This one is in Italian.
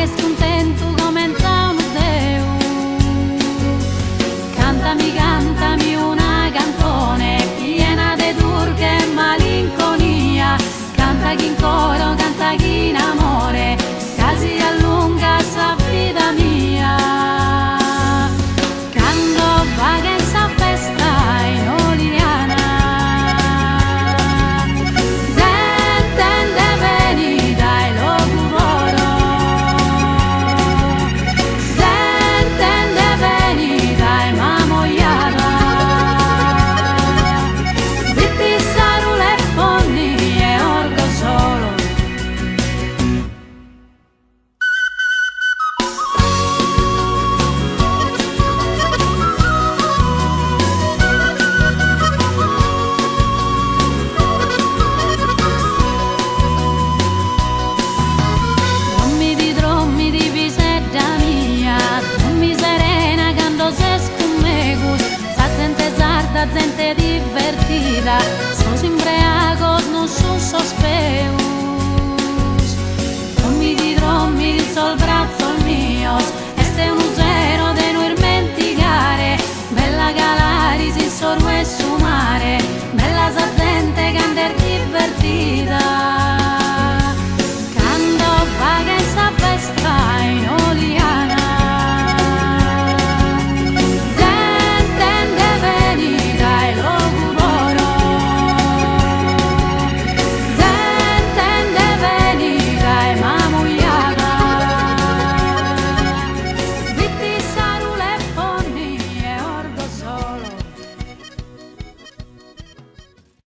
es contento come un Deu. Cantami una canzone piena de durche e malinconia. Canta chi in coro, canta chi in amore, casi allunga sa vita mia. Quando vaga in sa festa in Oliana, sentende venida e locuro, sentende venida e mamoiata, vitti sarule e ponni e orgo solo. Drommi di pisedda mia, drommi serena quando se scumegus, sa gente sarda, gente divertida, sos imbriagos, non son sospeus. Drommi di sol brazzo mios, este un zero de no irmentigare, bella galari sin sorue su mare, bella sa gente che ander divertida.